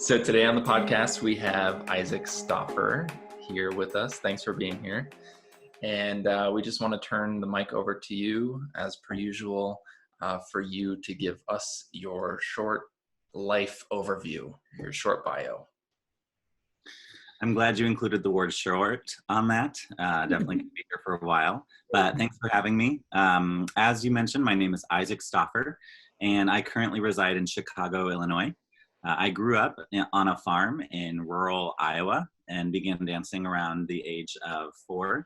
So today on the podcast, we have Isaac Stauffer here with us. Thanks for being here. And we just want to turn the mic over to you, as per usual, for you to give us your short life overview, your short bio. I'm glad you included the word short on that. Definitely going to be here for a while, but thanks for having me. As you mentioned, my name is Isaac Stauffer, and I currently reside in Chicago, Illinois. I grew up on a farm in rural Iowa and began dancing around the age of 4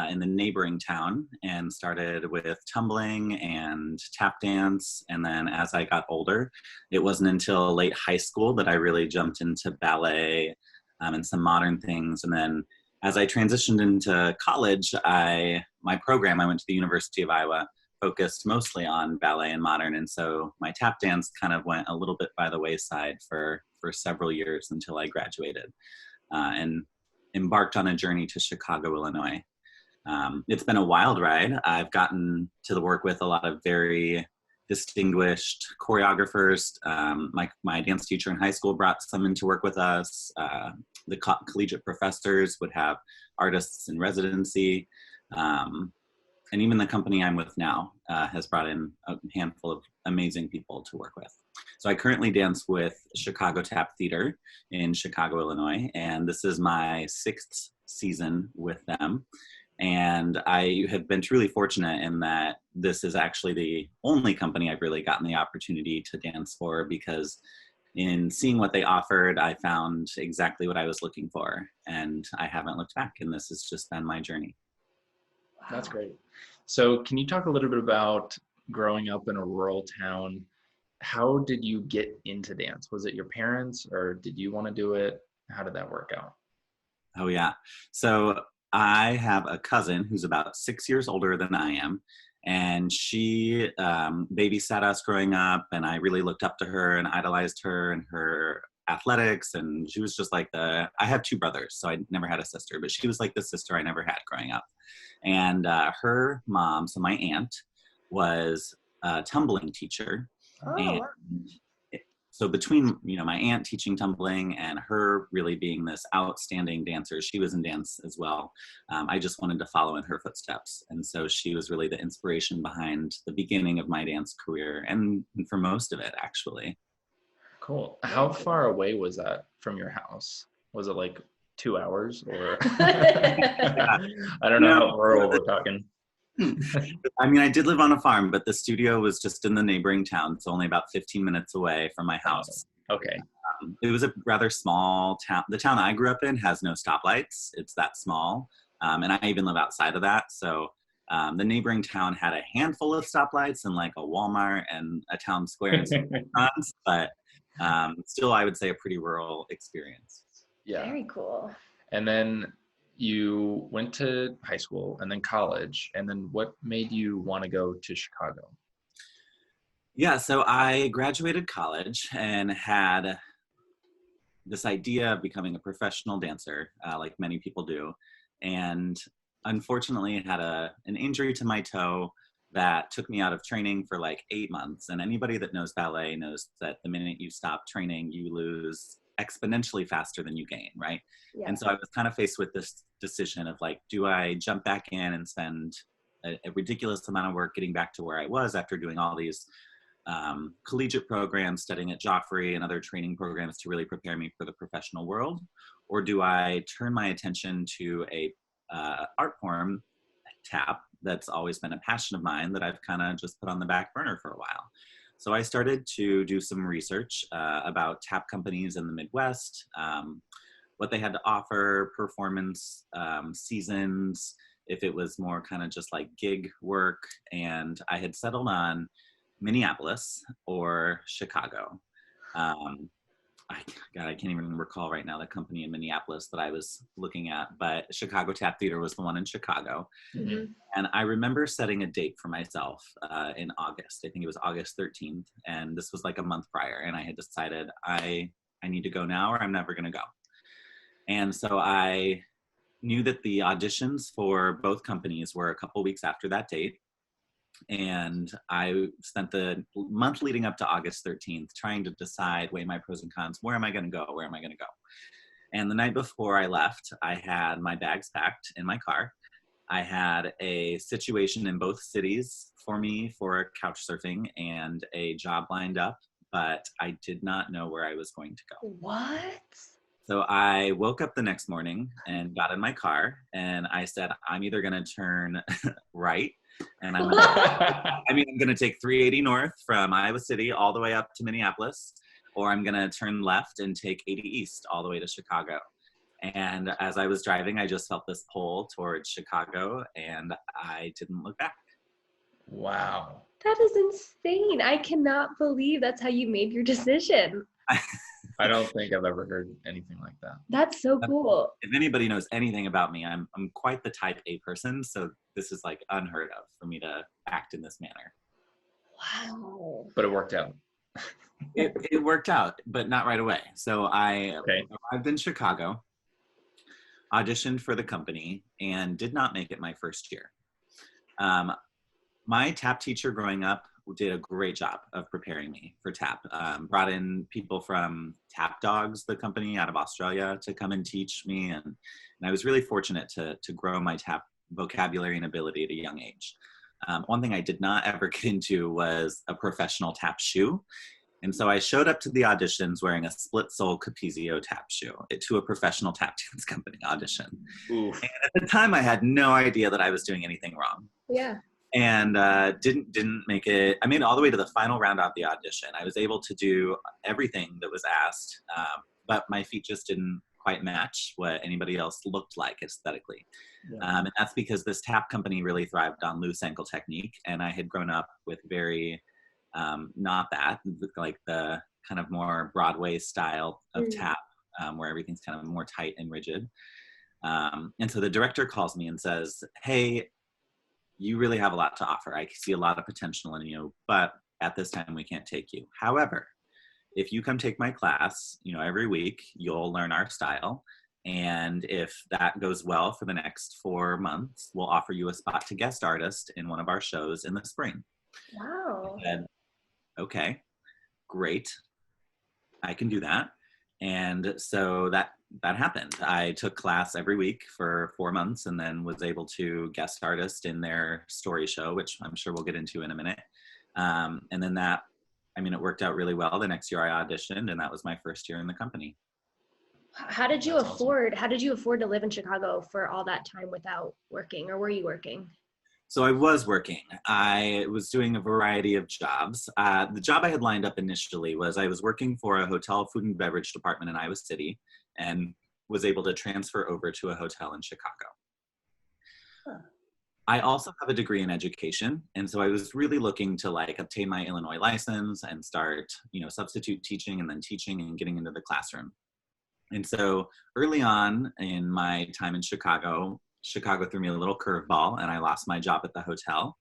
in the neighboring town, and started with tumbling and tap dance. And then as I got older, it wasn't until late high school that I really jumped into ballet and some modern things. And then as I transitioned into college, my program, I went to the University of Iowa, focused mostly on ballet and modern. And so my tap dance kind of went a little bit by the wayside for several years until I graduated and embarked on a journey to Chicago, Illinois. It's been a wild ride. I've gotten to work with a lot of very distinguished choreographers. My dance teacher in high school brought some in to work with us. The collegiate professors would have artists in residency. And even the company I'm with now has brought in a handful of amazing people to work with. So I currently dance with Chicago Tap Theater in Chicago, Illinois, and this is my 6th season with them. And I have been truly fortunate in that this is actually the only company I've really gotten the opportunity to dance for, because in seeing what they offered, I found exactly what I was looking for, and I haven't looked back, and this has just been my journey. That's great. So can you talk a little bit about growing up in a rural town? How did you get into dance? Was it your parents, or did you want to do it? How did that work out? Oh, yeah. So I have a cousin who's about 6 years older than I am, and she babysat us growing up, and I really looked up to her and idolized her and her athletics. And she was just like I have 2 brothers, so I never had a sister, but she was like the sister I never had growing up. And her mom, so my aunt, was a tumbling teacher. Oh, And so between, my aunt teaching tumbling and her really being this outstanding dancer, she was in dance as well. I just wanted to follow in her footsteps. And so she was really the inspiration behind the beginning of my dance career, and for most of it, actually. Cool. How far away was that from your house? Was it like 2 hours, or I don't know how rural we're talking. I mean, I did live on a farm, but the studio was just in the neighboring town. It's only about 15 minutes away from my house. Okay. It was a rather small town. The town I grew up in has no stoplights. It's that small. And I even live outside of that. So the neighboring town had a handful of stoplights and like a Walmart and a town square and some restaurants, but still, I would say a pretty rural experience. Yeah. Very cool. And then you went to high school and then college, and then what made you want to go to Chicago? Yeah, so I graduated college and had this idea of becoming a professional dancer, like many people do. And unfortunately, had an injury to my toe that took me out of training for like 8 months. And anybody that knows ballet knows that the minute you stop training, you lose exponentially faster than you gain, right? Yeah. And so I was kind of faced with this decision of like, do I jump back in and spend a ridiculous amount of work getting back to where I was after doing all these collegiate programs, studying at Joffrey and other training programs to really prepare me for the professional world? Or do I turn my attention to a art form, tap, that's always been a passion of mine that I've kind of just put on the back burner for a while? So I started to do some research about tap companies in the Midwest, what they had to offer, performance seasons, if it was more kind of just like gig work. And I had settled on Minneapolis or Chicago. I can't even recall right now the company in Minneapolis that I was looking at, but Chicago Tap Theater was the one in Chicago. Mm-hmm. And I remember setting a date for myself in August. I think it was August 13th. And this was like a month prior. And I had decided I need to go now or I'm never going to go. And so I knew that the auditions for both companies were a couple weeks after that date. And I spent the month leading up to August 13th trying to decide, weigh my pros and cons. Where am I going to go? Where am I going to go? And the night before I left, I had my bags packed in my car. I had a situation in both cities for me for couch surfing and a job lined up, but I did not know where I was going to go. What? So I woke up the next morning and got in my car and I said, I'm either going to turn right and I'm going to take 380 north from Iowa City all the way up to Minneapolis, or I'm going to turn left and take 80 east all the way to Chicago. And as I was driving, I just felt this pull towards Chicago and I didn't look back. Wow. That is insane. I cannot believe that's how you made your decision. I don't think I've ever heard anything like that. That's so cool. If anybody knows anything about me, I'm quite the type A person, so this is like unheard of for me to act in this manner. Wow. But it worked out. It worked out, but not right away. So I arrived in Chicago, auditioned for the company, and did not make it my first year. My tap teacher growing up did a great job of preparing me for tap. Brought in people from Tap Dogs, the company out of Australia, to come and teach me. And I was really fortunate to grow my tap vocabulary and ability at a young age. One thing I did not ever get into was a professional tap shoe. And so I showed up to the auditions wearing a split-sole Capezio tap shoe to a professional tap dance company audition. Oof. And at the time, I had no idea that I was doing anything wrong. Yeah. And didn't make it. I made it all the way to the final round of the audition. I was able to do everything that was asked, but my feet just didn't quite match what anybody else looked like aesthetically. Yeah. And that's because this tap company really thrived on loose ankle technique, and I had grown up with very not that, like the kind of more Broadway style of tap, where everything's kind of more tight and rigid. And so the director calls me and says, hey, you really have a lot to offer. I see a lot of potential in you, but at this time we can't take you. However, if you come take my class, every week, you'll learn our style. And if that goes well for the next 4 months, we'll offer you a spot to guest artist in one of our shows in the spring. Wow. I said, okay, great. I can do that. And so that happened. I took class every week for 4 months and then was able to guest artist in their story show, which I'm sure we'll get into in a minute. And then it worked out really well. The next year I auditioned, and that was my first year in the company. How did you afford to live in Chicago for all that time without working, or were you working? So I was working. I was doing a variety of jobs. The job I had lined up initially was I was working for a hotel food and beverage department in Iowa City and was able to transfer over to a hotel in Chicago. Huh. I also have a degree in education. And so I was really looking to obtain my Illinois license and start, substitute teaching and then teaching and getting into the classroom. And so early on in my time in Chicago threw me a little curveball and I lost my job at the hotel,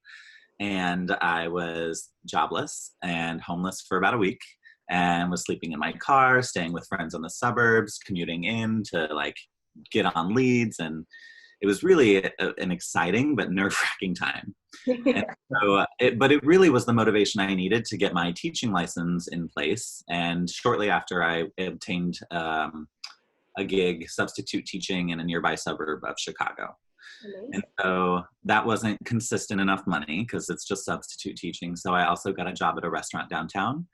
and I was jobless and homeless for about a week and was sleeping in my car, staying with friends in the suburbs, commuting in to get on leads. And it was really an exciting but nerve-wracking time. And so, but it really was the motivation I needed to get my teaching license in place. And shortly after, I obtained a gig substitute teaching in a nearby suburb of Chicago. Amazing. And so that wasn't consistent enough money because it's just substitute teaching. So I also got a job at a restaurant downtown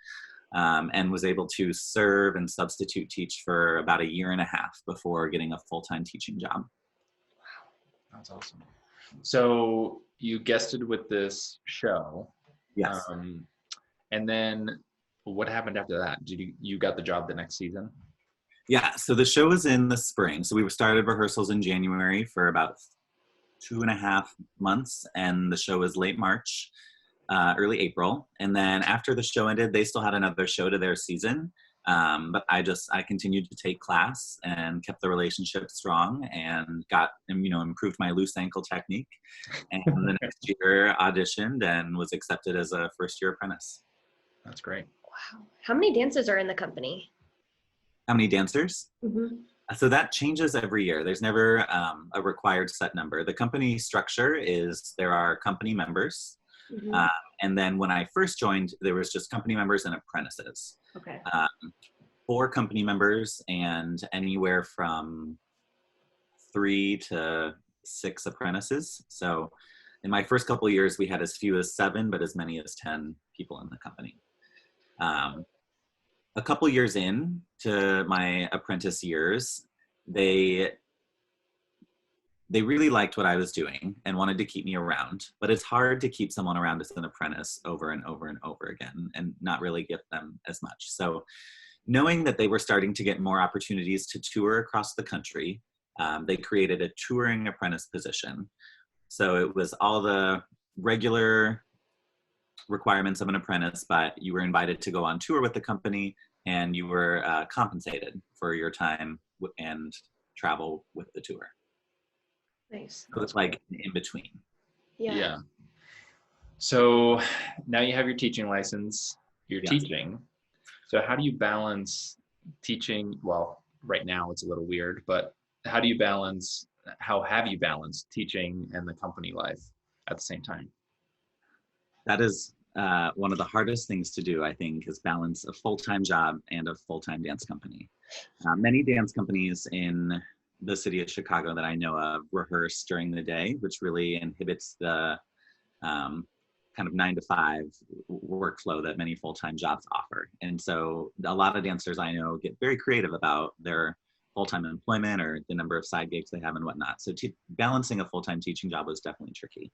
and was able to serve and substitute teach for about 1.5 years before getting a full-time teaching job. Wow, that's awesome. So you guested with this show. Yes. And then what happened after that? You got the job the next season? Yeah, so the show was in the spring. So we started rehearsals in January for about 2.5 months, and the show was late March, early April. And then after the show ended, they still had another show to their season. But I continued to take class and kept the relationship strong and improved my loose ankle technique. And the next year auditioned and was accepted as a first-year apprentice. That's great. Wow. How many dancers are in the company? How many dancers? Mm-hmm. So that changes every year. There's never a required set number. The company structure is there are company members, Mhm. And then when I first joined, there was just company members and apprentices. Okay. 4 company members and anywhere from 3 to 6 apprentices. So in my first couple of years, we had as few as 7, but as many as 10 people in the company. A couple years in to my apprentice years, they really liked what I was doing and wanted to keep me around, but it's hard to keep someone around as an apprentice over and over and over again and not really give them as much. So knowing that they were starting to get more opportunities to tour across the country, they created a touring apprentice position. So it was all the regular requirements of an apprentice, but you were invited to go on tour with the company and you were compensated for your time and travel with the tour. Nice. So it's like in between. Yeah. So now you have your teaching license, you're Yes. teaching. So how do you balance teaching? Well, right now it's a little weird, but how have you balanced teaching and the company life at the same time? That is one of the hardest things to do, I think, is balance a full-time job and a full-time dance company. Many dance companies in the city of Chicago that I know of rehearse during the day, which really inhibits the kind of 9 to 5 workflow that many full-time jobs offer. And so a lot of dancers I know get very creative about their full-time employment or the number of side gigs they have and whatnot. So balancing a full-time teaching job was definitely tricky.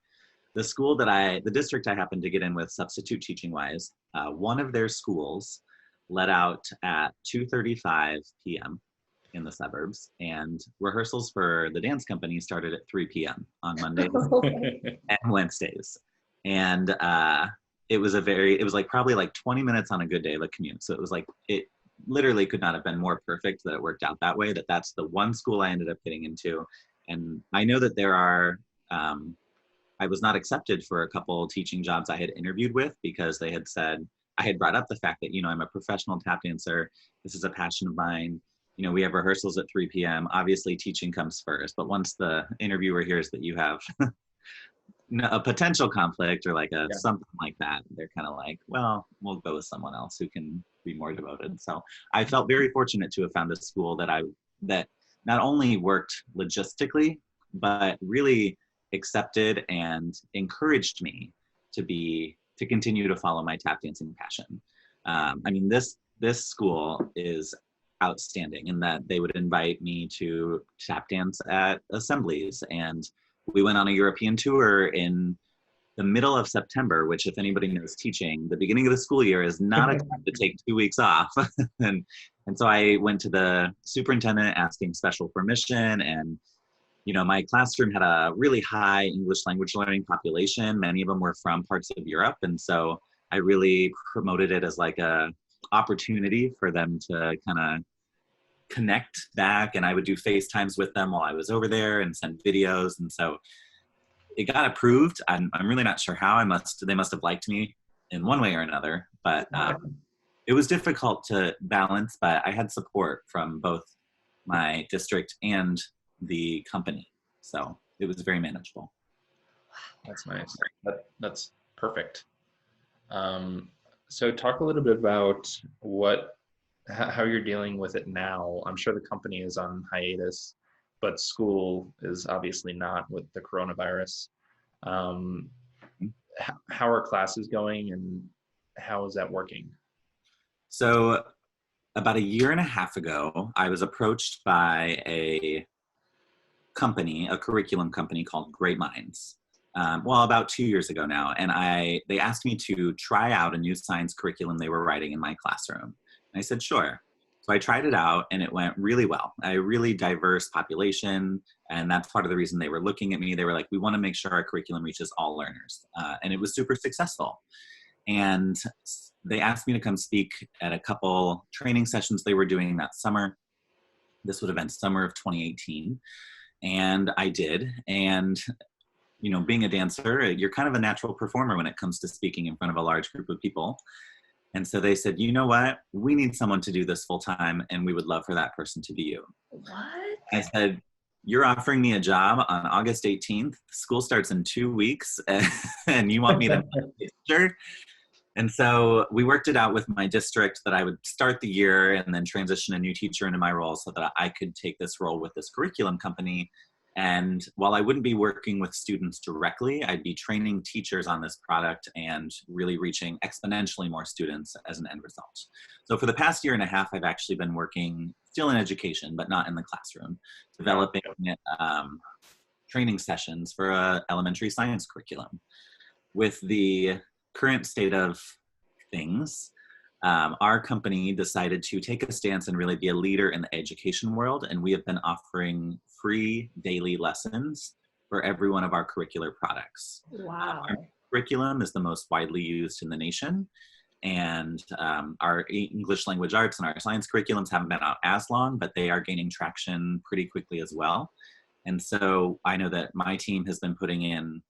The district I happened to get in with substitute teaching wise, one of their schools let out at 2:35 p.m. in the suburbs, and rehearsals for the dance company started at 3 p.m. on Mondays and Wednesdays. And it was like probably like 20 minutes on a good day of a commute. So it was like, it literally could not have been more perfect that it worked out that way, that's the one school I ended up getting into. And I know that there are, I was not accepted for a couple teaching jobs I had interviewed with because they had said, I had brought up the fact that, I'm a professional tap dancer. This is a passion of mine. We have rehearsals at 3 p.m. Obviously teaching comes first, but once the interviewer hears that you have a potential conflict or like something like that, they're kind of like, well, we'll go with someone else who can be more devoted. So I felt very fortunate to have found a school that not only worked logistically, but really accepted and encouraged me to continue to follow my tap dancing passion. I mean, this school is outstanding in that they would invite me to tap dance at assemblies, and we went on a European tour in the middle of September, which, if anybody knows teaching, the beginning of the school year is not a time to take 2 weeks off. and so I went to the superintendent asking special permission, and my classroom had a really high English language learning population. Many of them were from parts of Europe. And so I really promoted it as like a opportunity for them to kind of connect back. And I would do FaceTimes with them while I was over there and send videos. And so it got approved. I'm really not sure how. They must have liked me in one way or another, but it was difficult to balance, but I had support from both my district and the company. So it was very manageable. That's nice. That's perfect. So talk a little bit about how you're dealing with it now. I'm sure the company is on hiatus, but school is obviously not with the coronavirus. How are classes going and how is that working? So about 1.5 years ago, I was approached by a curriculum company called Great Minds. About 2 years ago now. And they asked me to try out a new science curriculum they were writing in my classroom. And I said, sure. So I tried it out and it went really well. A really diverse population. And that's part of the reason they were looking at me. They were like, we want to make sure our curriculum reaches all learners. And it was super successful. And they asked me to come speak at a couple training sessions they were doing that summer. This would have been summer of 2018. And I did. And, being a dancer, you're kind of a natural performer when it comes to speaking in front of a large group of people. And so they said, you know what? We need someone to do this full time, and we would love for that person to be you. What? I said, you're offering me a job on August 18th. School starts in 2 weeks, and you want me to be a teacher? And so we worked it out with my district that I would start the year and then transition a new teacher into my role so that I could take this role with this curriculum company. And while I wouldn't be working with students directly, I'd be training teachers on this product and really reaching exponentially more students as an end result. So for the past year and a half, I've actually been working still in education, but not in the classroom, developing training sessions for an elementary science curriculum. With the current state of things, our company decided to take a stance and really be a leader in the education world, and we have been offering free daily lessons for every one of our curricular products. Wow. Our curriculum is the most widely used in the nation, and our English language arts and our science curriculums haven't been out as long, but they are gaining traction pretty quickly as well. And so I know that my team has been putting in,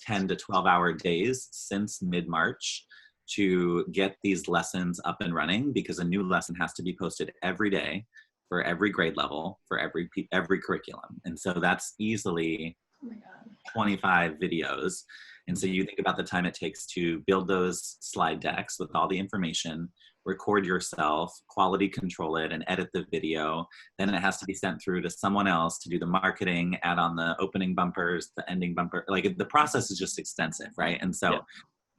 10 to 12-hour days since mid-March to get these lessons up and running, because a new lesson has to be posted every day for every grade level for every curriculum. And so that's easily 25 videos. And so you think about the time it takes to build those slide decks with all the information, record yourself, quality control it, and edit the video. Then it has to be sent through to someone else to do the marketing, add on the opening bumpers, the ending bumper. Like, the process is just extensive, right? And so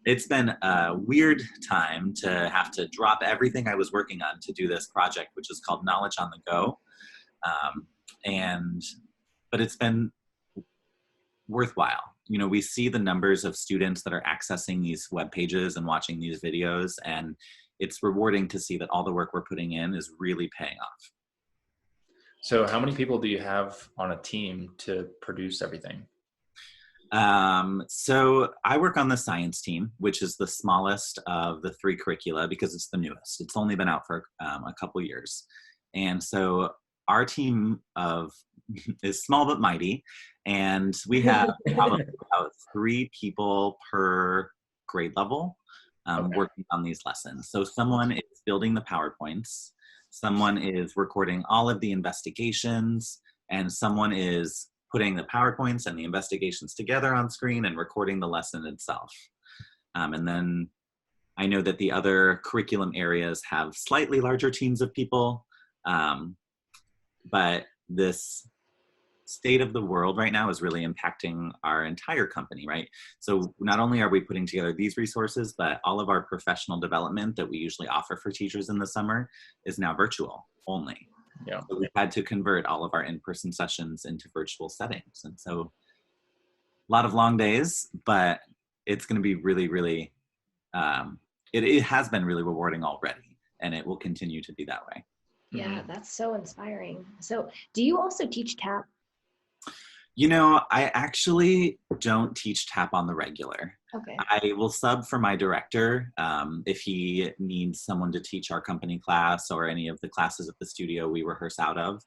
it's been a weird time to have to drop everything I was working on to do this project, which is called Knowledge on the Go. But it's been worthwhile. We see the numbers of students that are accessing these web pages and watching these videos, and it's rewarding to see that all the work we're putting in is really paying off. So how many people do you have on a team to produce everything? So I work on the science team, which is the smallest of the three curricula because it's the newest. It's only been out for a couple years. And so our team is small but mighty, and we have probably about 3 people per grade level working on these lessons. So someone is building the PowerPoints, someone is recording all of the investigations, and someone is putting the PowerPoints and the investigations together on screen and recording the lesson itself. And then I know that the other curriculum areas have slightly larger teams of people, but this state of the world right now is really impacting our entire company, right? So not only are we putting together these resources, but all of our professional development that we usually offer for teachers in the summer is now virtual only. Yeah. So we've had to convert all of our in-person sessions into virtual settings. And so a lot of long days, but it's going to be really, really, it has been really rewarding already, and it will continue to be that way. Yeah, that's so inspiring. So do you also teach tap? I actually don't teach tap on the regular. Okay. I will sub for my director if he needs someone to teach our company class or any of the classes at the studio we rehearse out of.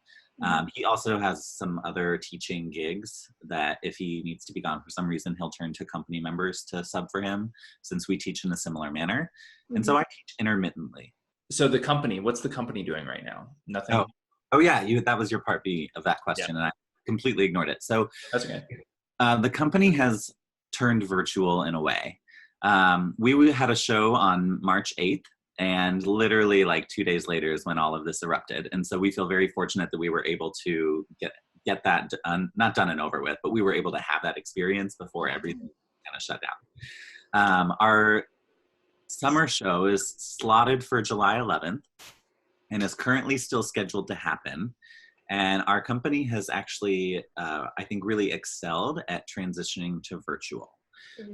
He also has some other teaching gigs that if he needs to be gone for some reason, he'll turn to company members to sub for him, since we teach in a similar manner. And so I teach intermittently. So the company, what's the company doing right now? Nothing? Oh yeah, that was your part B of that question, and I completely ignored it. So That's okay. The company has turned virtual in a way. We had a show on March 8th, and literally like 2 days later is when all of this erupted. And so we feel very fortunate that we were able to get that not done and over with, but we were able to have that experience before everything kind of shut down. Our summer show is slotted for July 11th and is currently still scheduled to happen. And our company has actually, I think, really excelled at transitioning to virtual.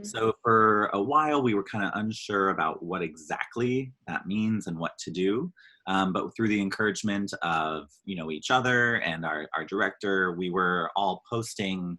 So for a while, we were kind of unsure about what exactly that means and what to do. But through the encouragement of, each other and our director, we were all posting,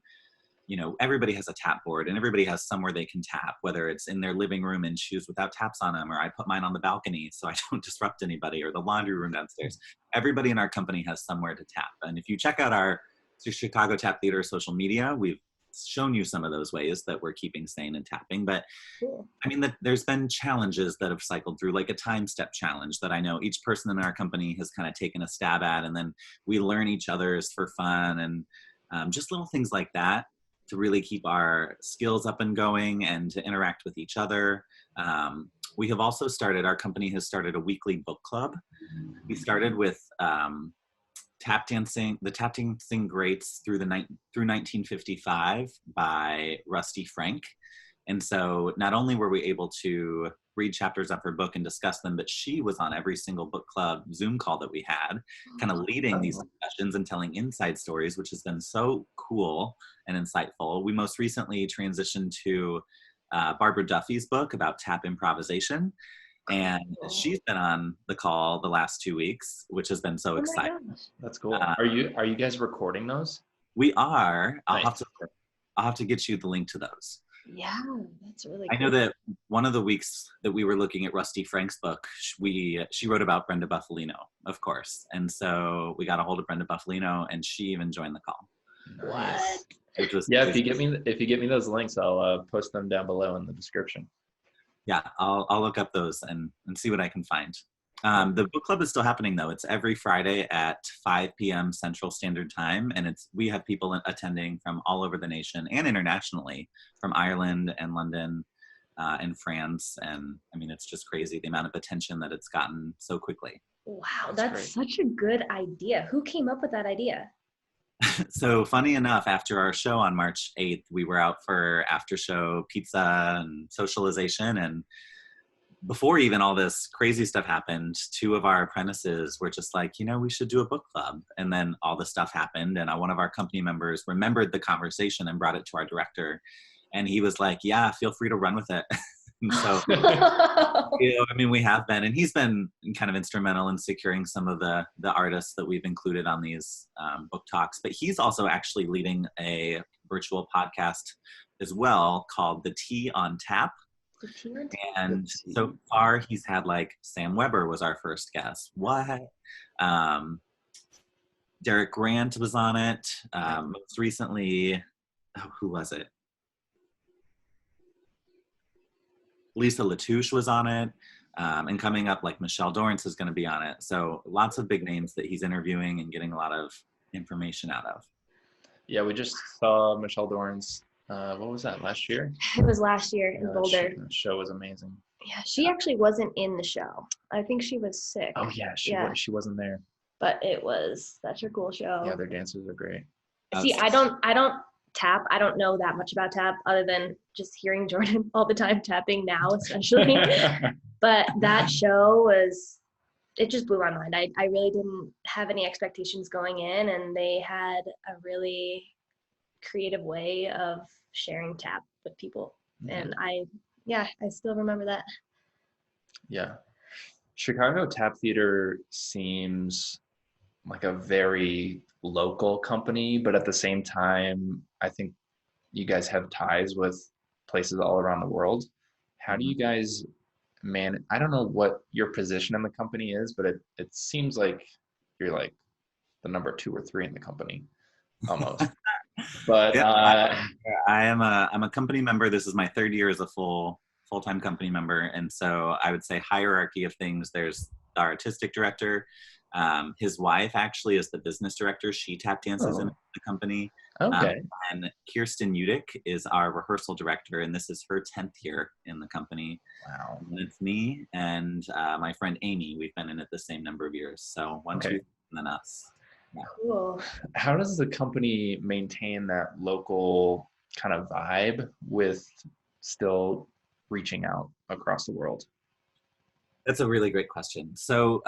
everybody has a tap board and everybody has somewhere they can tap, whether it's in their living room in shoes without taps on them, or I put mine on the balcony so I don't disrupt anybody, or the laundry room downstairs. Everybody in our company has somewhere to tap. And if you check out our Chicago Tap Theater social media, we've shown you some of those ways that we're keeping sane and tapping. But Cool. I mean, there's been challenges that have cycled through, like a time step challenge that I know each person in our company has kind of taken a stab at, and then we learn each other's for fun, and just little things like that to really keep our skills up and going and to interact with each other. We have also our company has started a weekly book club. We started with the tap dancing greats through 1955 by Rusty Frank. And so not only were we able to read chapters of her book and discuss them, but she was on every single book club Zoom call that we had, kind of leading these discussions and telling inside stories, which has been so cool and insightful. We most recently transitioned to Barbara Duffy's book about tap improvisation. And she's been on the call the last 2 weeks, which has been so exciting. That's cool. Are you guys recording those? We are. Nice. I'll have to get you the link to those. Yeah, that's really cool. I know that one of the weeks that we were looking at Rusty Frank's book, she wrote about Brenda Buffalino, of course. And so we got a hold of Brenda Buffalino, and she even joined the call. What? Which was yeah, if you get me those links, I'll post them down below in the description. Yeah, I'll look up those and see what I can find. The book club is still happening though. It's every Friday at 5 p.m. Central Standard Time, and we have people attending from all over the nation and internationally, from Ireland and London and France. And I mean, it's just crazy the amount of attention that it's gotten so quickly. Wow, that's such a good idea. Who came up with that idea? So funny enough, after our show on March 8th, we were out for after show pizza and socialization, and before even all this crazy stuff happened, 2 of our apprentices were just like, we should do a book club. And then all this stuff happened, and one of our company members remembered the conversation and brought it to our director. And he was like, yeah, feel free to run with it. And so, we have been, and he's been kind of instrumental in securing some of the artists that we've included on these book talks. But he's also actually leading a virtual podcast as well called The Tea on Tap. And so far he's had Sam Weber was our first guest. What? Derek Grant was on it. Most recently, who was it? Lisa Latouche was on it. And coming up, Michelle Dorrance is going to be on it. So lots of big names that he's interviewing and getting a lot of information out of. Yeah, we just saw Michelle Dorrance. What was that, last year? It was last year in Boulder. The show was amazing. Yeah, she actually wasn't in the show. I think she was sick. Oh yeah, she wasn't there. But it was such a cool show. Yeah, their dancers are great. See, I don't tap. I don't know that much about tap other than just hearing Jordan all the time tapping now, especially. But that show it just blew my mind. I really didn't have any expectations going in, and they had a really creative way of sharing tap with people. And I still remember that. Yeah. Chicago Tap Theater seems like a very local company, but at the same time, I think you guys have ties with places all around the world. How do you guys I don't know what your position in the company is, but it seems like you're the number 2 or 3 in the company almost. But I'm a company member. This is my 3rd year as a full-time company member, and so I would say hierarchy of things. There's the artistic director. His wife actually is the business director. She tap dances in the company. Okay. And Kirsten Udick is our rehearsal director, and this is her 10th year in the company. Wow. And it's me and my friend Amy. We've been in it the same number of years. So 1, 2, and then us. Yeah. Cool. How does the company maintain that local kind of vibe with still reaching out across the world? That's a really great question. So,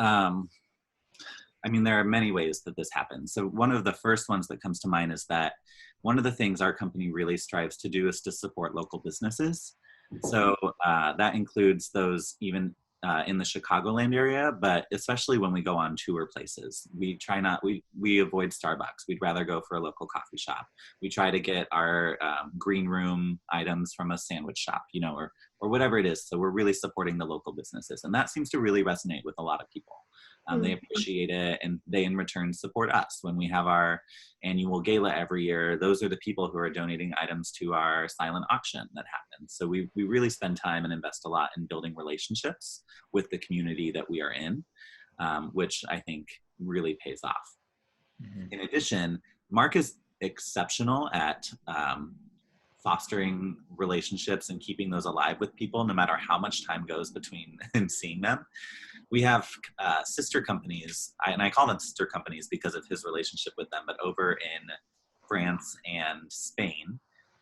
there are many ways that this happens. So one of the first ones that comes to mind is that one of the things our company really strives to do is to support local businesses. So that includes those even in the Chicagoland area, but especially when we go on tour places, we avoid Starbucks. We'd rather go for a local coffee shop. We try to get our green room items from a sandwich shop, or whatever it is. So we're really supporting the local businesses, and that seems to really resonate with a lot of people. They appreciate it, and they in return support us. When we have our annual gala every year, those are the people who are donating items to our silent auction that happens. So we really spend time and invest a lot in building relationships with the community that we are in, which I think really pays off. In addition, Mark is exceptional at fostering relationships and keeping those alive with people, no matter how much time goes between him seeing them. We have sister companies, and I call them sister companies because of his relationship with them, but over in France and Spain.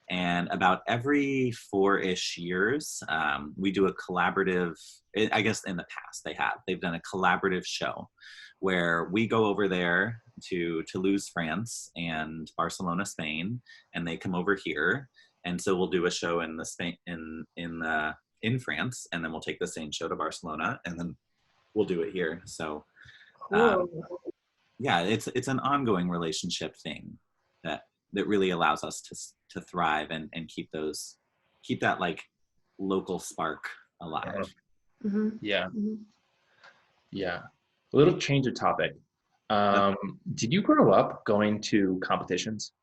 And about every 4-ish years, we do a collaborative, I guess in the past they've done a collaborative show where we go over there to Toulouse, France and Barcelona, Spain, and they come over here. And so we'll do a show in France, and then we'll take the same show to Barcelona, and then we'll do it here. So yeah, it's an ongoing relationship thing that really allows us to thrive and keep that like local spark alive. Yeah. Yeah. A little change of topic. Did you grow up going to competitions?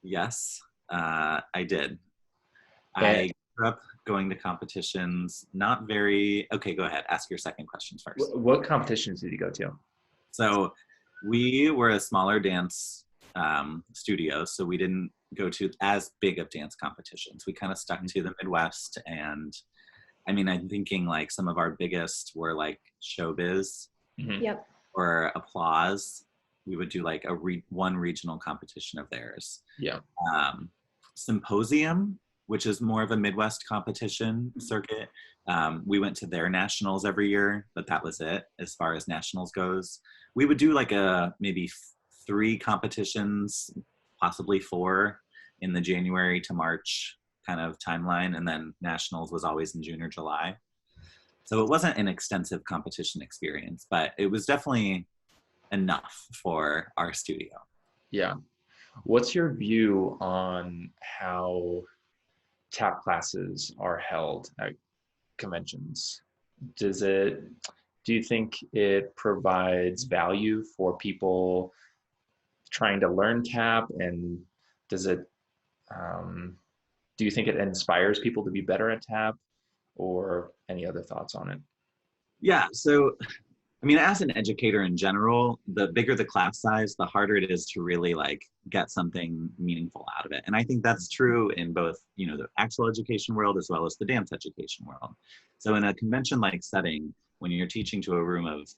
Yes, I did. I grew up going to competitions, not very, okay, go ahead. Ask your second question first. What competitions did you go to? So we were a smaller dance studio, so we didn't go to as big of dance competitions. We kind of stuck to the Midwest, and I mean, I'm thinking like some of our biggest were like Showbiz or Applause. We would do like one regional competition of theirs. Yeah. Symposium, which is more of a Midwest competition circuit. We went to their nationals every year, but that was it as far as nationals goes. We would do like maybe 3 competitions, possibly 4 in the January to March kind of timeline. And then nationals was always in June or July. So it wasn't an extensive competition experience, but it was definitely enough for our studio. Yeah. What's your view on how tap classes are held at conventions? Do you think it provides value for people trying to learn tap, and do you think it inspires people to be better at tap, or any other thoughts on it? Yeah, so I mean, as an educator in general, the bigger the class size, the harder it is to really like get something meaningful out of it. And I think that's true in both, the actual education world as well as the dance education world. So in a convention-like setting, when you're teaching to a room of,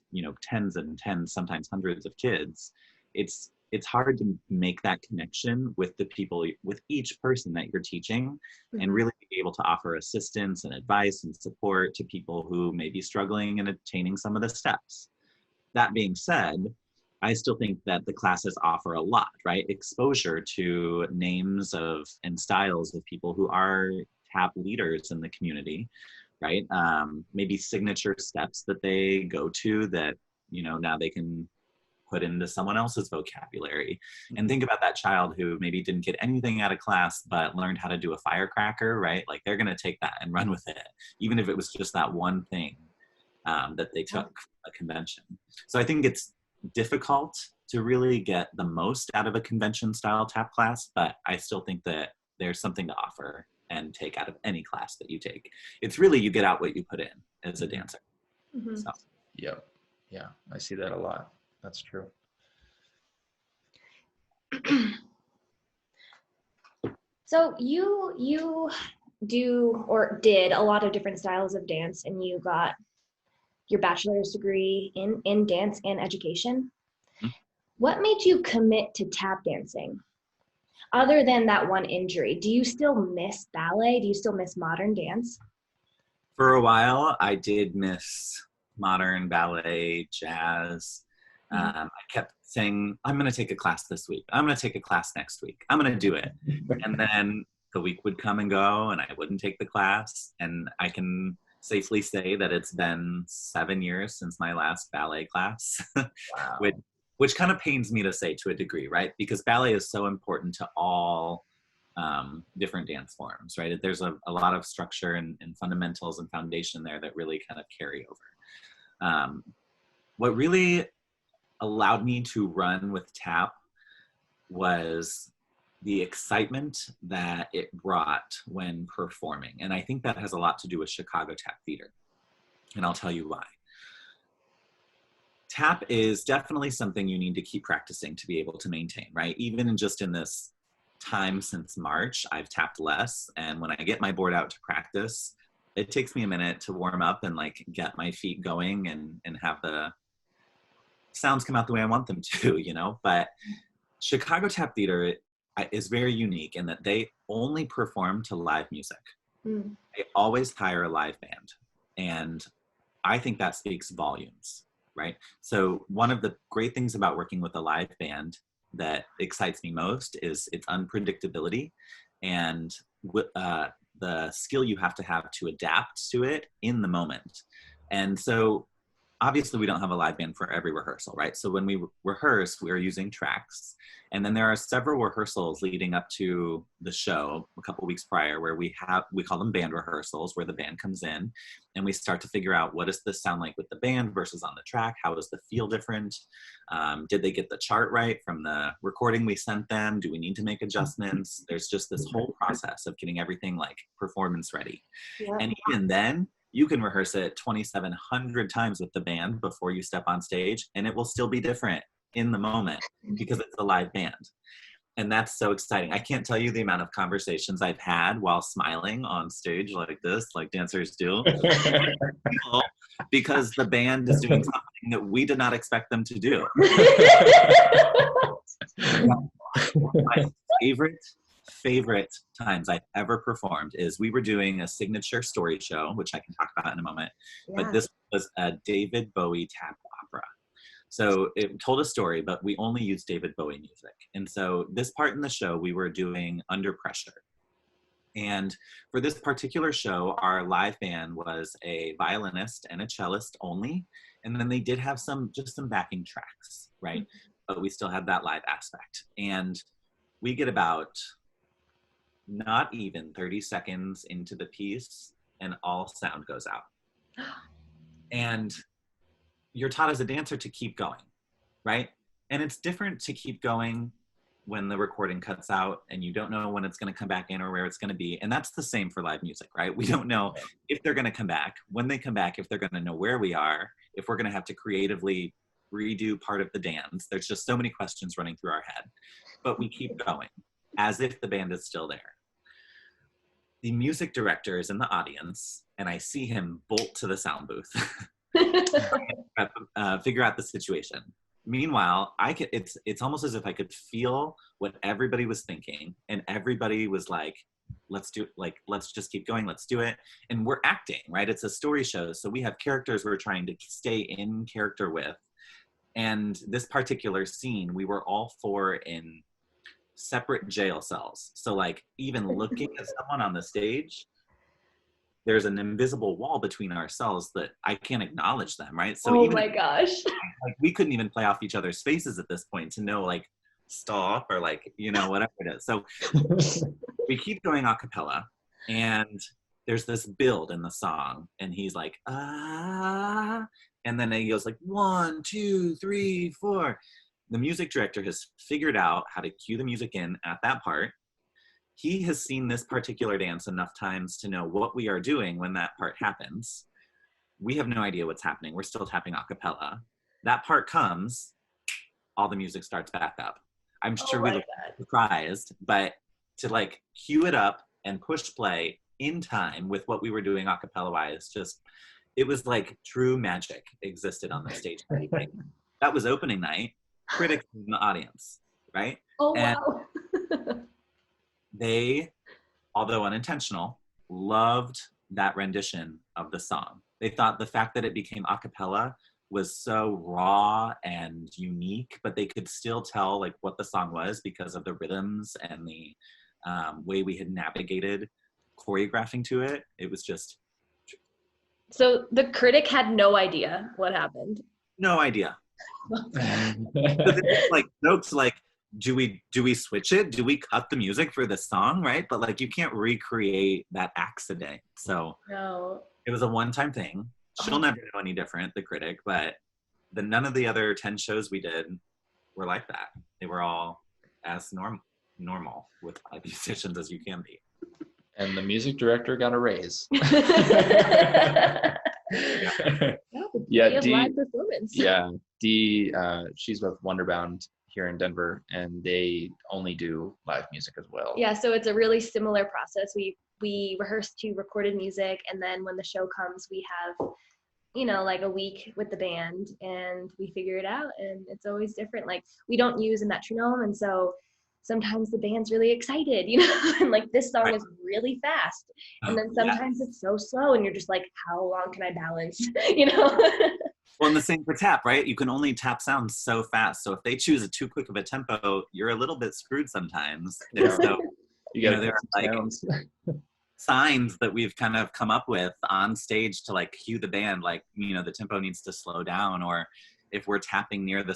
tens and tens, sometimes hundreds of kids, it's hard to make that connection with the people, with each person that you're teaching, and really be able to offer assistance and advice and support to people who may be struggling and attaining some of the steps. That being said, I still think that the classes offer a lot, right? Exposure to names and styles of people who are tap leaders in the community, right? Maybe signature steps that they go to that, now they can put into someone else's vocabulary. And think about that child who maybe didn't get anything out of class, but learned how to do a firecracker, right? Like they're going to take that and run with it, even if it was just that one thing that they took from a convention. So I think it's difficult to really get the most out of a convention style tap class, but I still think that there's something to offer and take out of any class that you take. It's really, you get out what you put in as a dancer. So. Yep. Yeah, I see that a lot. That's true. So you do or did a lot of different styles of dance, and you got your bachelor's degree in dance and education. What made you commit to tap dancing? Other than that one injury, do you still miss ballet? Do you still miss modern dance? For a while, I did miss modern ballet, jazz. I kept saying, I'm going to take a class this week. I'm going to take a class next week. I'm going to do it. And then the week would come and go, and I wouldn't take the class. And I can safely say that it's been 7 years since my last ballet class, Wow. which kind of pains me to say to a degree, right? Because ballet is so important to all different dance forms, right? There's a lot of structure and fundamentals and foundation there that really kind of carry over. what really allowed me to run with Tap was the excitement that it brought when performing. And I think that has a lot to do with Chicago Tap Theater. And I'll tell you why. Tap is definitely something you need to keep practicing to be able to maintain, right? Even just in this time since March, I've tapped less. And when I get my board out to practice, it takes me a minute to warm up and like get my feet going and have the sounds come out the way I want them to, you know? But Chicago Tap Theater is very unique in that they only perform to live music. Mm. They always hire a live band. And I think that speaks volumes, right? So one of the great things about working with a live band that excites me most is its unpredictability and the skill you have to adapt to it in the moment. And so obviously we don't have a live band for every rehearsal, right? So when we rehearse, we are using tracks. And then there are several rehearsals leading up to the show a couple weeks prior where we call them band rehearsals, where the band comes in and we start to figure out, what does this sound like with the band versus on the track? How does the feel different? Did they get the chart right from the recording we sent them? Do we need to make adjustments? There's just this whole process of getting everything like performance ready. Yeah. And even then, you can rehearse it 2,700 times with the band before you step on stage, and it will still be different in the moment because it's a live band. And that's so exciting. I can't tell you the amount of conversations I've had while smiling on stage like this, like dancers do, because the band is doing something that we did not expect them to do. My favorite times I've ever performed is we were doing a signature story show, which I can talk about in a moment, but this was a David Bowie tap opera. So it told a story, but we only used David Bowie music. And so this part in the show, we were doing Under Pressure. And for this particular show, our live band was a violinist and a cellist only. And then they did have just some backing tracks, right? But we still had that live aspect. And we get about not even 30 seconds into the piece and all sound goes out. And you're taught as a dancer to keep going, right? And it's different to keep going when the recording cuts out and you don't know when it's going to come back in or where it's going to be. And that's the same for live music, right? We don't know if they're going to come back, when they come back, if they're going to know where we are, if we're going to have to creatively redo part of the dance. There's just so many questions running through our head, but we keep going as if the band is still there. The music director is in the audience and I see him bolt to the sound booth. Figure out the situation. Meanwhile, it's almost as if I could feel what everybody was thinking, and everybody was like, let's just keep going, let's do it. And we're acting, right? It's a story show, so we have characters we're trying to stay in character with. And this particular scene, we were all four in separate jail cells. So like even looking at someone on the stage, there's an invisible wall between our cells that I can't acknowledge them, right? So my gosh. Like we couldn't even play off each other's faces at this point to know like stop or like, you know, whatever it is. So we keep going a cappella and there's this build in the song and he's like, ah, and then he goes like 1, 2, 3, 4. The music director has figured out how to cue the music in at that part. He has seen this particular dance enough times to know what we are doing when that part happens. We have no idea what's happening. We're still tapping a cappella. That part comes, all the music starts back up. I'm sure we look surprised, but to like cue it up and push play in time with what we were doing a cappella wise, it was like true magic existed on the stage. That was opening night, critics in the audience, right? Oh, and wow. They, although unintentional, loved that rendition of the song. They thought the fact that it became a cappella was so raw and unique, but they could still tell like what the song was because of the rhythms and the way we had navigated choreographing to it. It was just. So the critic had no idea what happened. No idea. Like notes like, do we switch it? Do we cut the music for this song, right? But like you can't recreate that accident. So no. It was a one-time thing. She'll never know any different, the critic, but none of the other 10 shows we did were like that. They were all as normal with live musicians as you can be. And the music director got a raise. Yeah, live performance. Yeah, Dee, she's with Wonderbound here in Denver, and they only do live music as well. Yeah, so it's a really similar process. We rehearse to recorded music, and then when the show comes, we have, you know, like a week with the band, and we figure it out, and it's always different. Like, we don't use a metronome, and so sometimes the band's really excited, you know, and like this song is really fast, and then sometimes it's so slow, and you're just like, how long can I balance, you know? Well, and the same for tap, right? You can only tap sounds so fast. So if they choose a too quick of a tempo, you're a little bit screwed sometimes. Yeah. So you know, there are like signs that we've kind of come up with on stage to like cue the band, like, you know, the tempo needs to slow down, or if we're tapping near the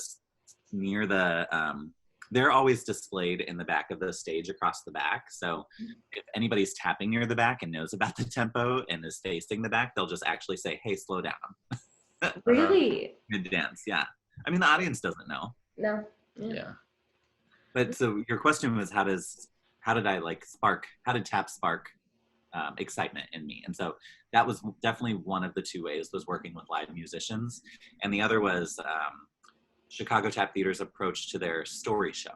they're always displayed in the back of the stage across the back. So if anybody's tapping near the back and knows about the tempo and is facing the back, they'll just actually say, hey, slow down. Really? Good dance, yeah. I mean, the audience doesn't know. No. Yeah. But so your question was, how did tap spark excitement in me? And so that was definitely one of the two ways, was working with live musicians. And the other was Chicago Tap Theater's approach to their story show.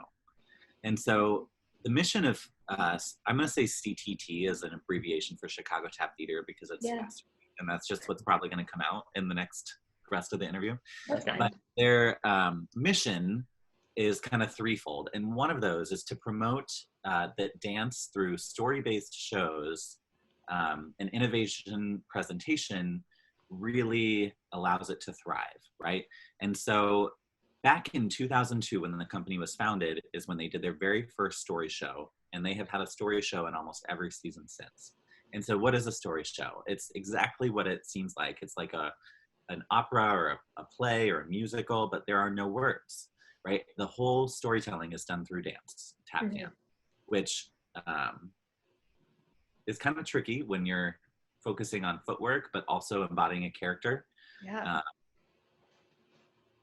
And so the mission of, I'm going to say CTT as an abbreviation for Chicago Tap Theater, because it's faster, and that's just what's probably going to come out in the rest of the interview. Okay. But their mission is kind of threefold. And one of those is to promote that dance through story-based shows and innovation presentation really allows it to thrive, right? And so back in 2002, when the company was founded, is when they did their very first story show, and they have had a story show in almost every season since. And so what is a story show? It's exactly what it seems like. It's like an opera or a play or a musical, but there are no words, right? The whole storytelling is done through dance, tap dance, which is kind of tricky when you're focusing on footwork, but also embodying a character. Yeah.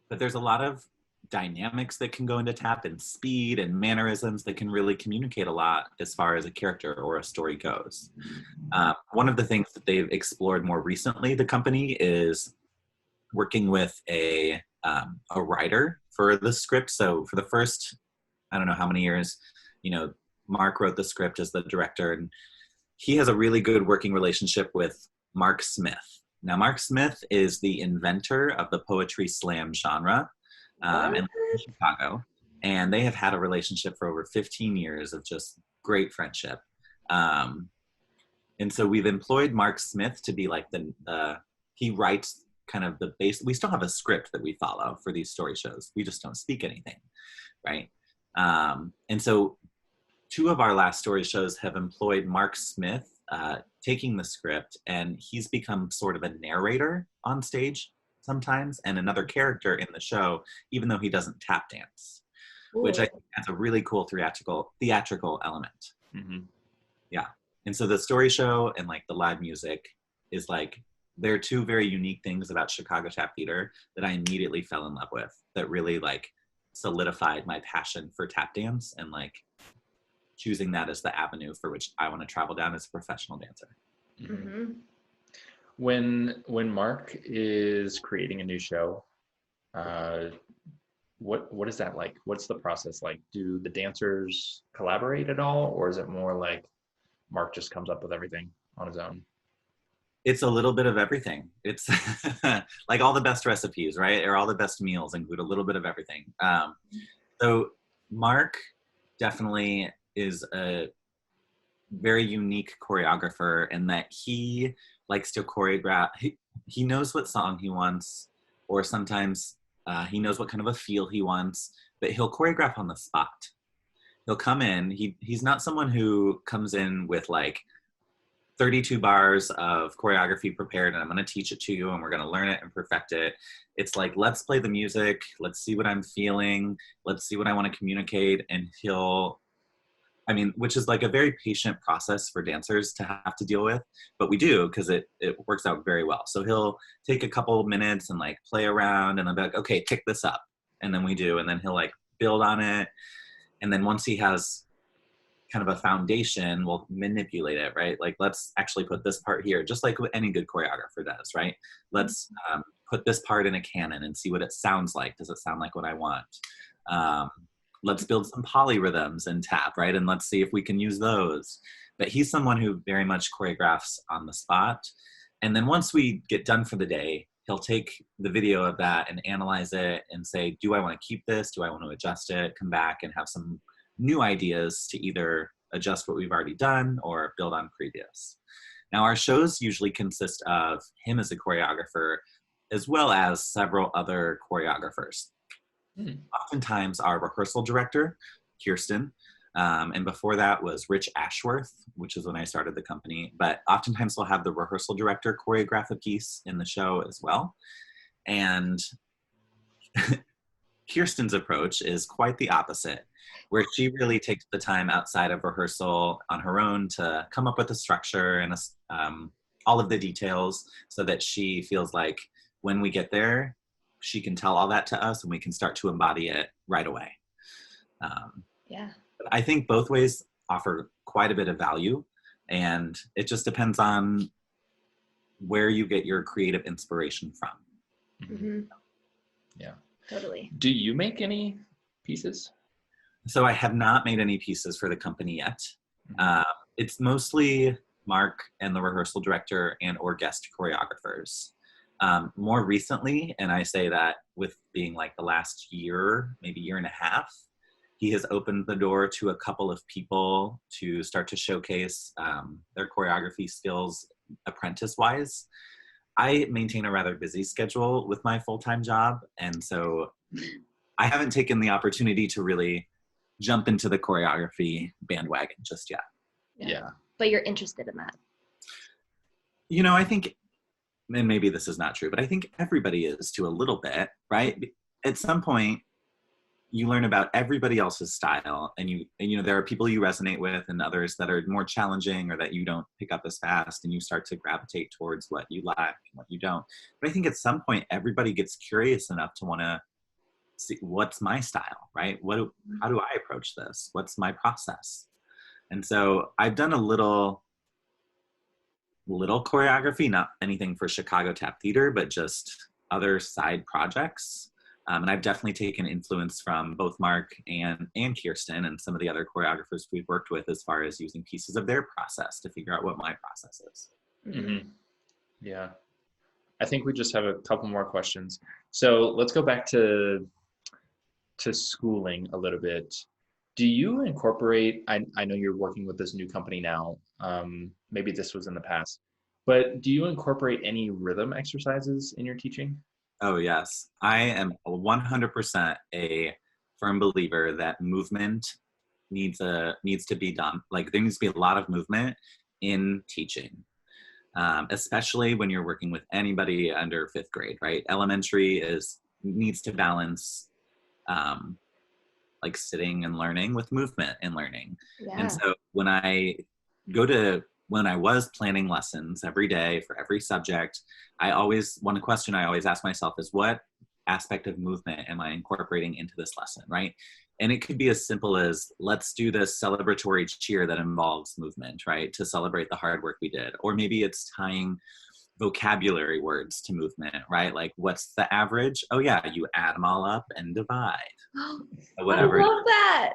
But there's a lot of dynamics that can go into tap, and speed and mannerisms that can really communicate a lot as far as a character or a story goes. One of the things that they've explored more recently, the company, is working with a writer for the script. So for the first, I don't know how many years, you know, Mark wrote the script as the director, and he has a really good working relationship with Mark Smith. Now, Mark Smith is the inventor of the poetry slam genre in Chicago, and they have had a relationship for over 15 years of just great friendship. And so we've employed Mark Smith to be like he writes kind of the base. We still have a script that we follow for these story shows. We just don't speak anything, right? And so two of our last story shows have employed Mark Smith taking the script, and he's become sort of a narrator on stage sometimes, and another character in the show, even though he doesn't tap dance. Ooh. Which I think has a really cool theatrical element. Mm-hmm. Yeah. And so the story show and like the live music is like, there are two very unique things about Chicago Tap Theater that I immediately fell in love with, that really like solidified my passion for tap dance and like choosing that as the avenue for which I want to travel down as a professional dancer. Mm-hmm. When Mark is creating a new show, what is that like? What's the process like? Do the dancers collaborate at all, or is it more like Mark just comes up with everything on his own? It's a little bit of everything. It's like all the best recipes, right? Or all the best meals include a little bit of everything. So Mark definitely is a very unique choreographer in that he likes to choreograph. He knows what song he wants, or sometimes he knows what kind of a feel he wants, but he'll choreograph on the spot. He'll come in. He's not someone who comes in with like 32 bars of choreography prepared and I'm going to teach it to you and we're going to learn it and perfect it. It's like, let's play the music. Let's see what I'm feeling. Let's see what I want to communicate. And he'll I mean, which is like a very patient process for dancers to have to deal with, but we do because it works out very well. So he'll take a couple of minutes and like play around and I'll be like, okay, pick this up. And then we do, and then he'll like build on it. And then once he has kind of a foundation, we'll manipulate it, right? Like, let's actually put this part here, just like what any good choreographer does, right? Let's put this part in a canon and see what it sounds like. Does it sound like what I want? Let's build some polyrhythms in tap, right? And let's see if we can use those. But he's someone who very much choreographs on the spot. And then once we get done for the day, he'll take the video of that and analyze it and say, do I want to keep this? Do I want to adjust it? Come back and have some new ideas to either adjust what we've already done or build on previous. Now, our shows usually consist of him as a choreographer, as well as several other choreographers. Oftentimes our rehearsal director, Kirsten, and before that was Rich Ashworth, which is when I started the company, but oftentimes we'll have the rehearsal director choreograph a piece in the show as well. And Kirsten's approach is quite the opposite, where she really takes the time outside of rehearsal on her own to come up with a structure and all of the details so that she feels like when we get there, she can tell all that to us and we can start to embody it right away. Yeah. I think both ways offer quite a bit of value, and it just depends on where you get your creative inspiration from. Mm-hmm. Yeah. Totally. Do you make any pieces? So I have not made any pieces for the company yet. It's mostly Mark and the rehearsal director and or guest choreographers. More recently, and I say that with being like the last year, maybe year and a half, he has opened the door to a couple of people to start to showcase their choreography skills apprentice-wise. I maintain a rather busy schedule with my full-time job, and so I haven't taken the opportunity to really jump into the choreography bandwagon just yet. Yeah. But you're interested in that. You know, I think, and maybe this is not true, but I think everybody is to a little bit, right? At some point, you learn about everybody else's style, and you know, there are people you resonate with and others that are more challenging or that you don't pick up as fast, and you start to gravitate towards what you like and what you don't. But I think at some point, everybody gets curious enough to want to see what's my style, right? How do I approach this? What's my process? And so I've done a little choreography, not anything for Chicago Tap Theater, but just other side projects. And I've definitely taken influence from both Mark and Kirsten and some of the other choreographers we've worked with as far as using pieces of their process to figure out what my process is. Mm-hmm. Yeah. I think we just have a couple more questions. So let's go back to schooling a little bit. Do you incorporate, I know you're working with this new company now, maybe this was in the past, but do you incorporate any rhythm exercises in your teaching? Oh, yes. I am 100% a firm believer that movement needs to be done. Like, there needs to be a lot of movement in teaching, especially when you're working with anybody under 5th grade, right? Elementary needs to balance like sitting and learning with movement and learning. Yeah. And so when I was planning lessons every day for every subject, one question I always ask myself is, what aspect of movement am I incorporating into this lesson, right? And it could be as simple as, let's do this celebratory cheer that involves movement, right? To celebrate the hard work we did. Or maybe it's tying vocabulary words to movement, right? Like, what's the average? Oh yeah, you add them all up and divide. Whatever. I love that.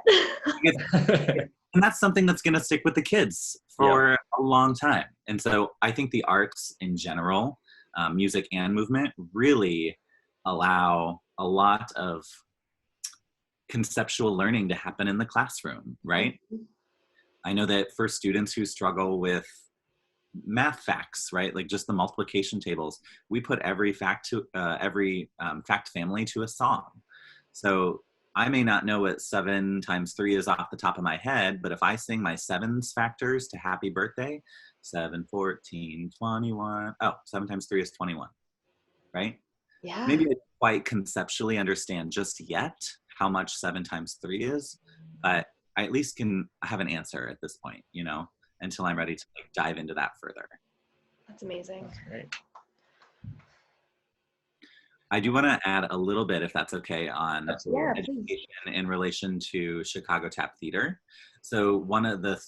And that's something that's going to stick with the kids for a long time. And so I think the arts in general, music and movement, really allow a lot of conceptual learning to happen in the classroom, right? Mm-hmm. I know that for students who struggle with math facts, right, like just the multiplication tables, we put every fact family to a song. So I may not know what 7 times 3 is off the top of my head, but if I sing my 7's factors to happy birthday, 7, 14, 21, 7 times 3 is 21, right? Yeah. Maybe I don't quite conceptually understand just yet how much 7 times 3 is, but I at least can have an answer at this point, you know, until I'm ready to like dive into that further. That's amazing. That's great. I do want to add a little bit, if that's okay, on Absolutely. Yeah, education please. in relation to Chicago Tap Theater. So one of the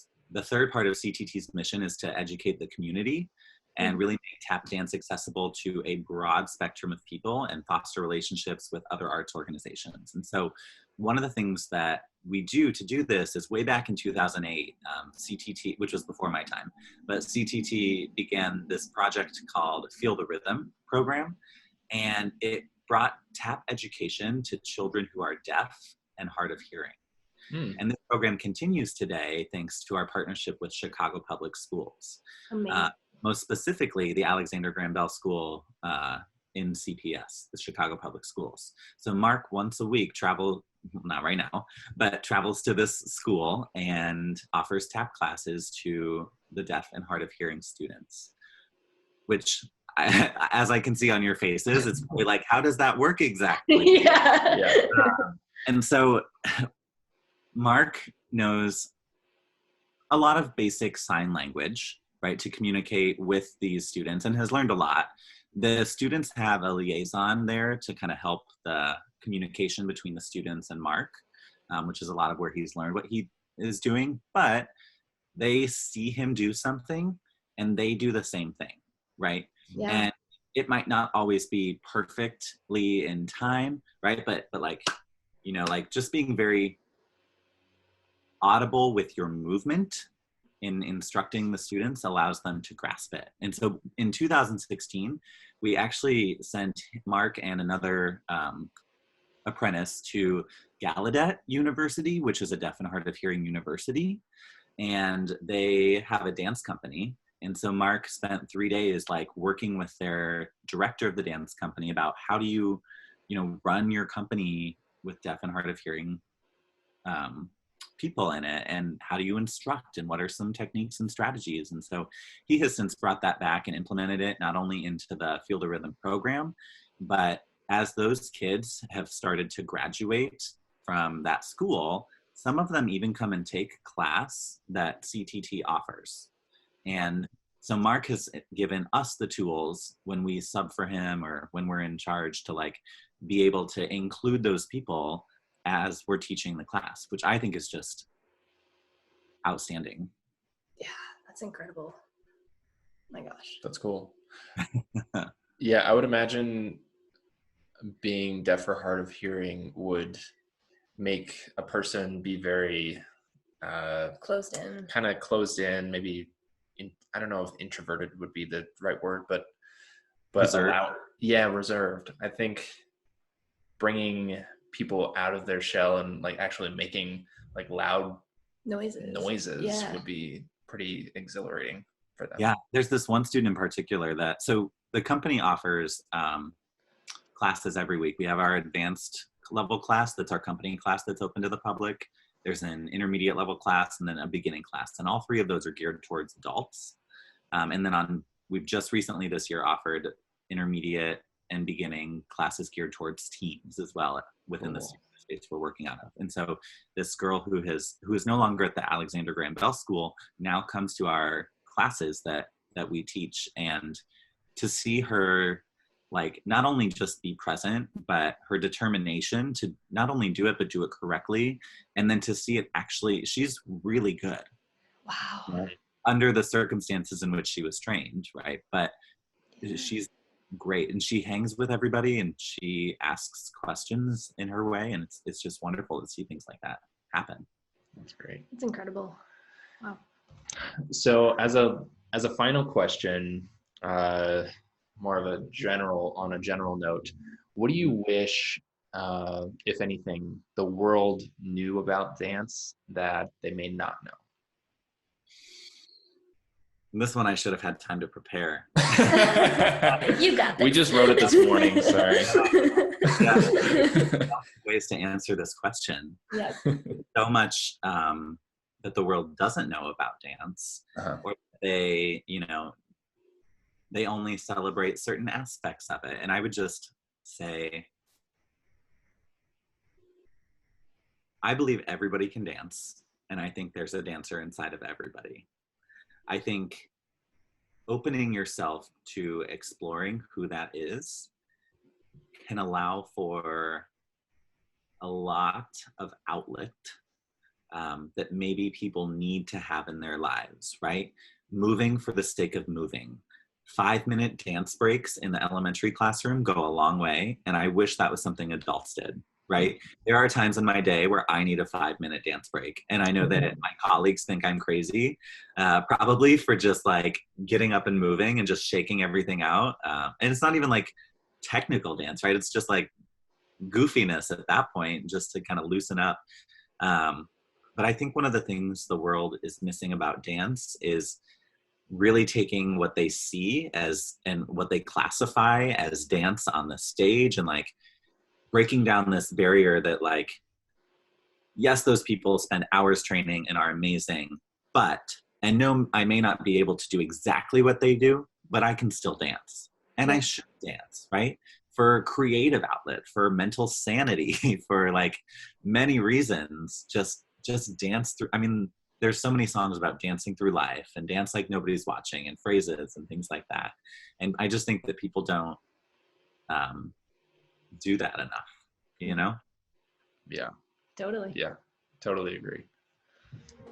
third part of CTT's mission is to educate the community and really make tap dance accessible to a broad spectrum of people and foster relationships with other arts organizations. And so one of the things that we do to do this is way back in 2008, CTT, which was before my time, but CTT began this project called Feel the Rhythm program. And it brought tap education to children who are deaf and hard of hearing. And this program continues today thanks to our partnership with Chicago Public Schools. Most specifically, the Alexander Graham Bell School in CPS, the Chicago Public Schools. So Mark once a week not right now, but travels to this school and offers tap classes to the deaf and hard of hearing students, which as I can see on your faces, it's probably like, how does that work exactly? Yeah. And so Mark knows a lot of basic sign language, right, to communicate with these students, and has learned a lot. The students have a liaison there to kind of help the communication between the students and Mark, which is a lot of where he's learned what he is doing, but they see him do something and they do the same thing, right? Yeah. And it might not always be perfectly in time, right? But like, you know, like just being very audible with your movement in instructing the students allows them to grasp it. And so in 2016, we actually sent Mark and another apprentice to Gallaudet University, which is a deaf and hard of hearing university. And they have a dance company. And so Mark spent 3 days like working with their director of the dance company about how do you know, run your company with deaf and hard of hearing people in it, and how do you instruct, and what are some techniques and strategies. And so he has since brought that back and implemented it not only into the Feel the Rhythm program, but as those kids have started to graduate from that school, some of them even come and take class that CTT offers. And so Mark has given us the tools when we sub for him or when we're in charge to like be able to include those people as we're teaching the class, which I think is just outstanding. Yeah, that's incredible. My gosh. That's cool. Yeah, I would imagine being deaf or hard of hearing would make a person be very Closed in. kind of closed in, maybe I don't know if introverted would be the right word, but Reserved. Reserved. I think bringing people out of their shell and like actually making like loud noises would be pretty exhilarating for them. Yeah, there's this one student in particular that, so the company offers classes every week. We have our advanced level class, that's our company class that's open to the public. There's an intermediate level class and then a beginning class. And all three of those are geared towards adults. And then we've just recently this year offered intermediate and beginning classes geared towards teens as well within the space we're working out of. And so this girl who is no longer at the Alexander Graham Bell School now comes to our classes that we teach, and to see her like not only just be present, but her determination to not only do it, but do it correctly. And then to see it actually, she's really good. Wow. Under the circumstances in which she was trained, right? But she's great, and she hangs with everybody, and she asks questions in her way, and it's just wonderful to see things like that happen. That's great. It's incredible. Wow. So as a final question, more of a general note, what do you wish, if anything, the world knew about dance that they may not know? And this one I should have had time to prepare. You got this. We just wrote it this morning, sorry. Ways to answer this question. Yeah. So much that the world doesn't know about dance, or they only celebrate certain aspects of it. And I would just say, I believe everybody can dance. and I think there's a dancer inside of everybody. I think opening yourself to exploring who that is can allow for a lot of outlet that maybe people need to have in their lives, right? Moving for the sake of moving. 5-minute dance breaks in the elementary classroom go a long way, and I wish that was something adults did, right? There are times in my day where I need a 5-minute dance break, and I know that my colleagues think I'm crazy, probably for just like getting up and moving and just shaking everything out. And it's not even like technical dance, right? It's just like goofiness at that point, just to kind of loosen up. But I think one of the things the world is missing about dance is really taking what they see as and what they classify as dance on the stage, and like breaking down this barrier that like, yes, those people spend hours training and are amazing, but, and no, I may not be able to do exactly what they do, but I can still dance, and I should dance, right? For creative outlet, for mental sanity, for like many reasons, just dance through. I mean, there's so many songs about dancing through life and dance like nobody's watching and phrases and things like that. And I just think that people don't do that enough, you know? Yeah. Totally. Yeah, totally agree.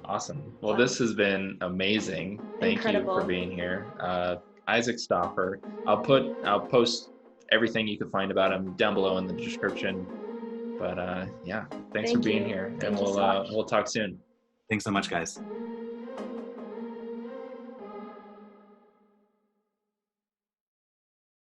Awesome. Well, this has been amazing. Thank Incredible. you for being here. Isaac Stauffer. I'll post everything you can find about him down below in the description. But yeah, thanks for being here. Thank you so much. We'll talk soon. Thanks so much, guys.